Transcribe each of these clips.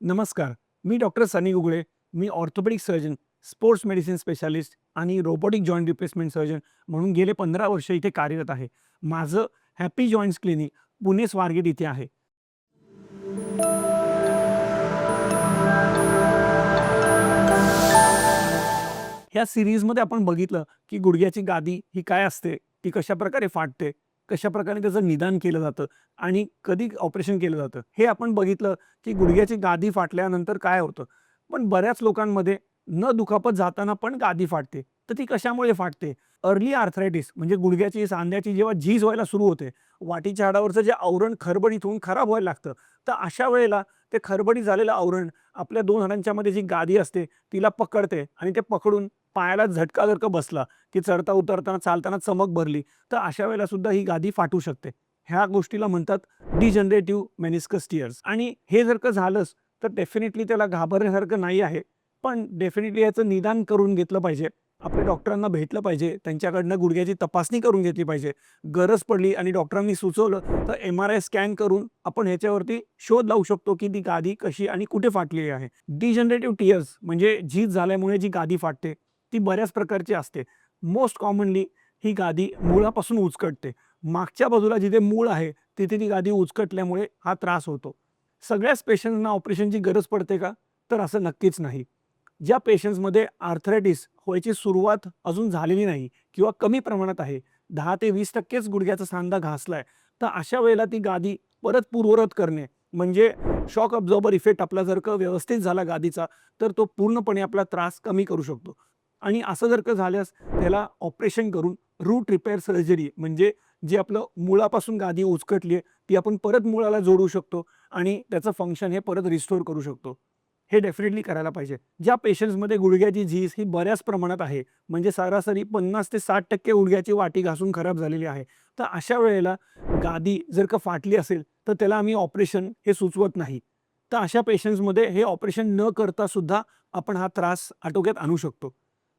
नमस्कार. मी डॉक्टर सनी उगळे. मी orthopaedic surgeon, sports medicine specialist आणि रोबोटिक जॉइंट रिप्लेसमेंट सर्जन म्हणून गेले 15 वर्ष इथे कार्यरत आहे. माझं happy joints clinic Pune Swargate इथे आहे. ह्या सीरीजमध्ये आपण बघितलं, की गुडघ्याची गादी ही काय असते, ती कशाप्रकारे फाटते, कशाप्रकारे त्याचं निदान केलं जातं आणि कधी ऑपरेशन केलं जातं. हे आपण बघितलं, की गुडघ्याची गादी फाटल्यानंतर काय होतं. पण बऱ्याच लोकांमध्ये न दुखापत जाताना पण गादी फाटते. तर ती कशामुळे फाटते? अर्ली आर्थरायटिस म्हणजे गुडघ्याची, सांध्याची जेव्हा झीज व्हायला सुरू होते, वाटीच्या हाडावरचं जे आवरण खरबडीत होऊन खराब व्हायला लागतं. तर अशा वेळेला ते खरबडीत झालेलं आवरण आपल्या 2 हाडांच्या मध्ये जी गादी असते, तिला पकडते आणि ते पकडून पायाला झटका जर का बसला, की चढता उतरताना चालताना चमक भरली, तर अशा वेळेला सुद्धा ही गादी फाटू शकते. ह्या गोष्टीला म्हणतात डिजनरेटिव्ह मेनिस्कस टिअर्स आणि हे जर का झालंच, तर डेफिनेटली त्याला घाबरण्यासारखं नाही आहे. पण डेफिनेटली याचं निदान करून घेतलं पाहिजे. आपल्या डॉक्टरांना भेटलं पाहिजे. त्यांच्याकडनं गुडघ्याची तपासणी करून घेतली पाहिजे. गरज पडली आणि डॉक्टरांनी सुचवलं, तर एम-आर-आय स्कॅन करून आपण ह्याच्यावरती शोध लावू शकतो, की ती गादी कशी आणि कुठे फाटलेली आहे. डिजनरेटिव्ह टिअर्स म्हणजे झीज झाल्यामुळे जी गादी फाटते, ती बऱ्याच प्रकारची असते. मोस्ट कॉमनली ही गादी मुळापासून उचकटते. मागच्या बाजूला जिथे मूळ आहे, तिथे ती गादी उचकटल्यामुळे हा त्रास होतो. सगळ्याच पेशंट्सना ऑपरेशनची गरज पडते का? तर असं नक्कीच नाही. ज्या पेशंट्समध्ये आर्थरायटिस व्हायची सुरुवात अजून झालेली नाही किंवा कमी प्रमाणात आहे, 10 ते 20%च गुडघ्याचा सांधा घासलाय, तर अशा वेळेला ती गादी परत पूर्ववत करणे म्हणजे शॉक अब्झॉर्बर इफेक्ट आपला जर का व्यवस्थित झाला गादीचा, तर तो पूर्णपणे आपला त्रास कमी करू शकतो. आणि असं जर का झाल्यास त्याला ऑपरेशन करून रूट रिपेअर सर्जरी म्हणजे जे आपलं मुळापासून गादी उचकटली आहे, ती आपण परत मुळाला जोडू शकतो आणि त्याचं फंक्शन हे परत रिस्टोर करू शकतो. हे डेफिनेटली करायला पाहिजे. ज्या पेशंट्समध्ये गुडघ्याची झीज ही बऱ्याच प्रमाणात आहे, म्हणजे सरासरी 50 ते 60% गुडघ्याची वाटी घासून खराब झालेली आहे. तर अशा वेळेला गादी जर का फाटली असेल, तर त्याला आम्ही ऑपरेशन हे सुचवत नाही. तर अशा पेशंट्समध्ये हे ऑपरेशन न करता सुद्धा आपण हा त्रास आटोक्यात आणू शकतो.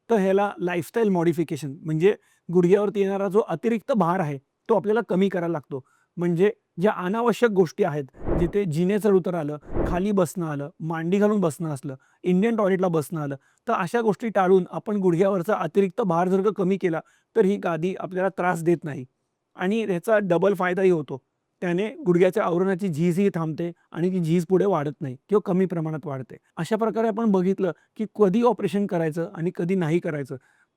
तर ह्याला लाईफस्टाईल मॉडिफिकेशन म्हणजे गुडघ्यावरती येणारा जो अतिरिक्त भार आहे, तो आपल्याला कमी करायला लागतो. म्हणजे ज्या अनावश्यक गोष्टी आहेत, जिथे जिने चढ-उतर आलं, खाली बसणं आलं, मांडी घालून बसणं असलं, इंडियन टॉयलेटला बसणं आलं, तर अशा गोष्टी टाळून आपण गुडघ्यावरचा अतिरिक्त भार जर का कमी केला, तर ही गादी आपल्याला त्रास देत नाही आणि ह्याचा डबल फायदाही होतो. त्याने गुडघ्याच्या आवरणाची झीजही थांबते आणि ती झीज पुढे वाढत नाही किंवा कमी प्रमाणात वाढते. अशा प्रकारे आपण बघितलं, की कधी ऑपरेशन करायचं आणि कधी नाही करायचं.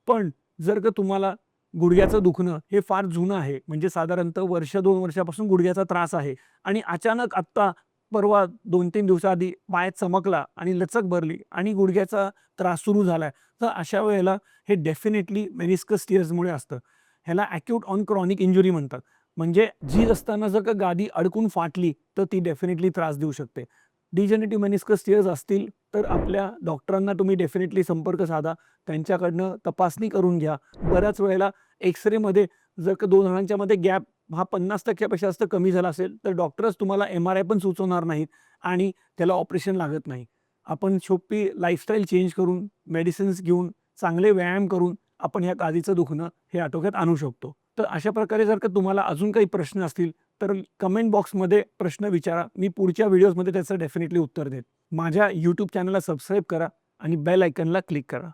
पण जर का तुम्हाला गुडघ्याचं दुखणं हे फार जुनं आहे, म्हणजे साधारणतः वर्ष 2 वर्षापासून गुडघ्याचा त्रास आहे आणि अचानक आत्ता परवा 2-3 दिवसाआधी पाय चमकला आणि लचक भरली आणि गुडघ्याचा त्रास सुरू झालाय. तर अशा वेळेला हे डेफिनेटली मेनिस्कस टिअर्समुळे असतं. ह्याला ॲक्यूट ऑन क्रॉनिक इंजुरी म्हणतात. म्हणजे झीज असताना जर का गादी अडकून फाटली, तर ती डेफिनेटली त्रास देऊ शकते. डिजनरेटिव्ह मेनिस्कस टिअर्स असतील, तर आपल्या डॉक्टरांना तुम्ही डेफिनेटली संपर्क साधा. त्यांच्याकडनं तपासणी करून घ्या. बऱ्याच वेळेला एक्स-रेमध्ये जर का 2 हाडांच्यामध्ये गॅप हा 50% पेक्षा जास्त कमी झाला असेल, तर डॉक्टरच तुम्हाला एम-आर-आय पण सुचवणार नाहीत आणि त्याला ऑपरेशन लागत नाही. आपण सोपी लाईफस्टाईल चेंज करून, मेडिसिन्स घेऊन, चांगले व्यायाम करून आपण ह्या गादीचं दुखणं हे आटोक्यात आणू शकतो. तर अशा प्रकारे जर का तुम्हाला अजून काही प्रश्न असतील, तर कमेंट बॉक्समध्ये प्रश्न विचारा. मी पुढच्या व्हिडिओजमध्ये त्याचं डेफिनेटली उत्तर देईन. माझ्या YouTube चॅनलला सबस्क्राईब करा आणि बेल आयकॉनला क्लिक करा.